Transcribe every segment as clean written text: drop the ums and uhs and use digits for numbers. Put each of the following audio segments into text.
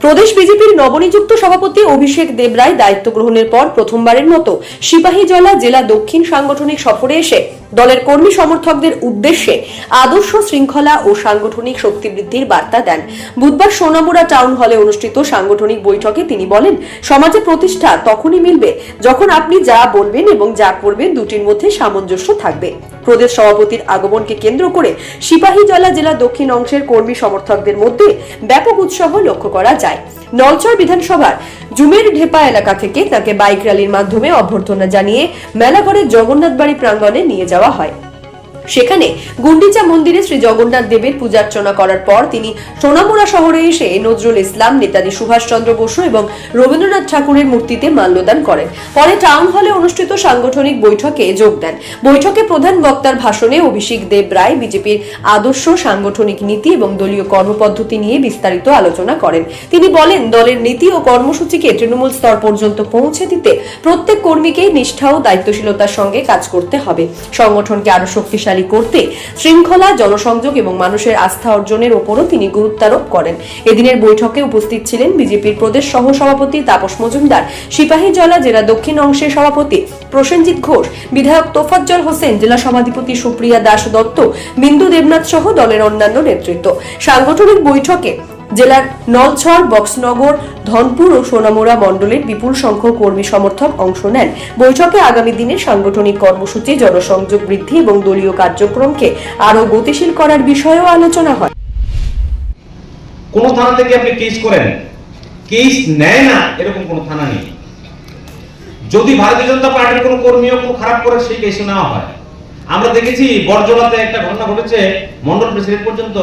প্রদেশ বিজেপির নবনিযুক্ত সভাপতি অভিষেক দেবরায় দায়িত্ব গ্রহণের পর প্রথমবারের মতো সিপাহীজলা জেলা দক্ষিণ সাংগঠনিক সফরে এসে দলের কর্মী সমর্থকদের উদ্দেশ্যে আদর্শ শৃঙ্খলা ও সাংগঠনিক শক্তি বৃদ্ধির বার্তা দেন। বুধবার সোনামুড়া টাউন হলে অনুষ্ঠিত সাংগঠনিক বৈঠকে তিনি বলেন, সমাজে প্রতিষ্ঠা তখনই মিলবে যখন আপনি যা বলবেন এবং যা করবেন দুটির মধ্যে সামঞ্জস্য থাকবে। প্রদেশ সভাপতির আগমনকে কেন্দ্র করে সিপাহীজলা জেলা দক্ষিণ অংশের কর্মী সমর্থকদের মধ্যে ব্যাপক উৎসাহ লক্ষ্য করা যায়। নলচর বিধানসভার জুমের ঢেপা এলাকা থেকে তাকে বাইক র্যালির মাধ্যমে অভ্যর্থনা জানিয়ে মেলাঘরের জগন্নাথ বাড়ি প্রাঙ্গণে নিয়ে যাওয়া হয়। সেখানে গুন্ডিচা মন্দিরে শ্রী জগন্নাথ দেবের পূজার্চনা করার পর তিনি সোনামুড়া শহরে এসে নজরুল ইসলাম, নেতাজি সুভাষচন্দ্র বসু এবং রবীন্দ্রনাথ ঠাকুরের মূর্তিতে মাল্যদান করেন। পরে টাউন হলে অনুষ্ঠিত সাংগঠনিক বৈঠকে যোগ দেন। বৈঠকে প্রধান বক্তার ভাষণে অভিষেক দেবরায় বিজেপির আদর্শ, সাংগঠনিক নীতি এবং দলীয় কর্মপদ্ধতি নিয়ে বিস্তারিত আলোচনা করেন। তিনি বলেন, দলের নীতি ও কর্মসূচিকে তৃণমূল স্তর পর্যন্ত পৌঁছে দিতে প্রত্যেক কর্মীকে নিষ্ঠা ও দায়িত্বশীলতার সঙ্গে কাজ করতে হবে। সংগঠনকে আরো শক্তিশালী করতে শৃঙ্খলা, জনসংযোগ এবং মানুষের আস্থা অর্জনের উপরও তিনি গুরুত্বারোপ করেন। এদিনের বৈঠকে উপস্থিত ছিলেন বিজেপির প্রদেশ সহ সভাপতি তাপস মজুমদার, সিপাহীজলা জেলা দক্ষিণ অংশের সভাপতি প্রসেনজিৎ ঘোষ, বিধায়ক তোফাজ্জল হোসেন, জেলা সভাধিপতি সুপ্রিয়া দাস দত্ত, বিন্দু দেবনাথ সহ দলের অন্যান্য নেতৃত্ব। সাংগঠনিক বৈঠকে জেলার নলছড়, বক্সনগর, ধনপুর ও সোনামুড়া মণ্ডলের বিপুল সংখ্যক কর্মী সমর্থক অংশ নেন। বৈঠকে আগামী দিনে সাংগঠনিক কর্মসূচি, জনসংযোগ বৃদ্ধি এবং দলীয় কার্যক্রমকে আরো গতিশীল করার বিষয়েও আলোচনা হয়। কোন থানা থেকে আপনি কেস করেন, কেস নেয় না এরকম কোন থানা নেই। যদি ভারতীয় জনতা পার্টির কোন কর্মীও কোন খারাপ করে সেই কেস নেওয়া হয়। আমরা দেখেছি বরজলাতে একটা ঘটনা ঘটেছে, মন্ডল প্রেসিডেন্ট পর্যন্ত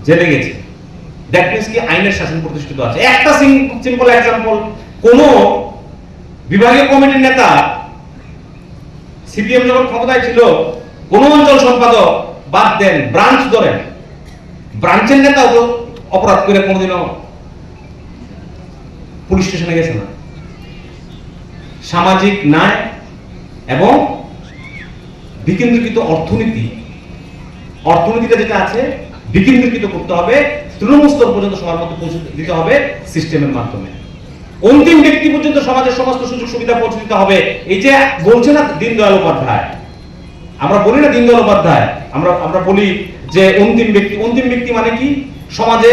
জেলে গেছে। দ্যাট মিন্স কি আইনের শাসন প্রতিষ্ঠিত আছে। একটা সিম্পল এক্সাম্পল, কোন বিভাগীয় কমিটির নেতা সিপিএম যখন ক্ষমতায় ছিল, কোন অঞ্চল সম্পাদক বাদ দেন, ব্রাঞ্চ ধরেন, ব্রাঞ্চের নেতাও তো অপরাধ করে কোনোদিনও পুলিশ স্টেশনে গেছে না। সামাজিক ন্যায় এবং বিকেন্দ্রীকৃত অর্থনীতিটা যেটা আছে বিকেন্দ্রীকৃত করতে হবে, তৃণমূল স্তর পর্যন্ত সবার মধ্যে পৌঁছে দিতে হবে সিস্টেমের মাধ্যমে। অন্তিম ব্যক্তি পর্যন্ত সমাজের সমস্ত সুযোগ সুবিধা পৌঁছে দিতে হবে। এই যে বলছে না দীনদয়াল উপাধ্যায়, আমরা বলি না দীনদয়াল উপাধ্যায়, আমরা বলি যে অন্তিম ব্যক্তি মানে কি? সমাজে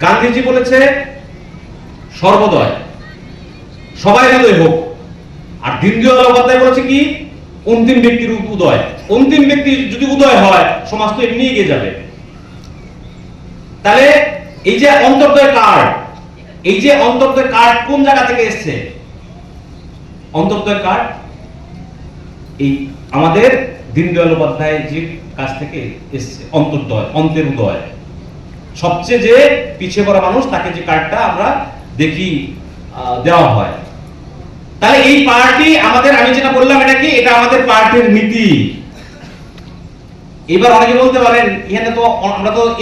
গান্ধীজি বলেছে সর্বদয়, সবাই হৃদয় হোক। আর দীনদয়াল উপাধ্যায় বলেছে কি? অন্তিম ব্যক্তির উদয়। অন্তিম ব্যক্তি যদি উদয় হয়, সমাজ তো এমনি এগিয়ে যাবে। তাহলে এই যে অন্তর্দয় কার্ড কোন জায়গা থেকে এসছে? অন্তর্দয় কার্ড এই আমাদের দীনদয়াল উপাধ্যায় যে কাছ থেকে এসছে। অন্তর্দয়, অন্তের উদয়। সবচেয়ে যে পিছিয়ে পড়া মানুষ, তাকে যে কার্ডটা আমরা দেখি দেওয়া হয়। তাহলে এই পার্টি আমাদের, আমি যেটা বললাম এটা কি? এটা আমাদের পার্টির নীতি। এবার অনেকে বলতে পারেন, এখানে তো আমরা তো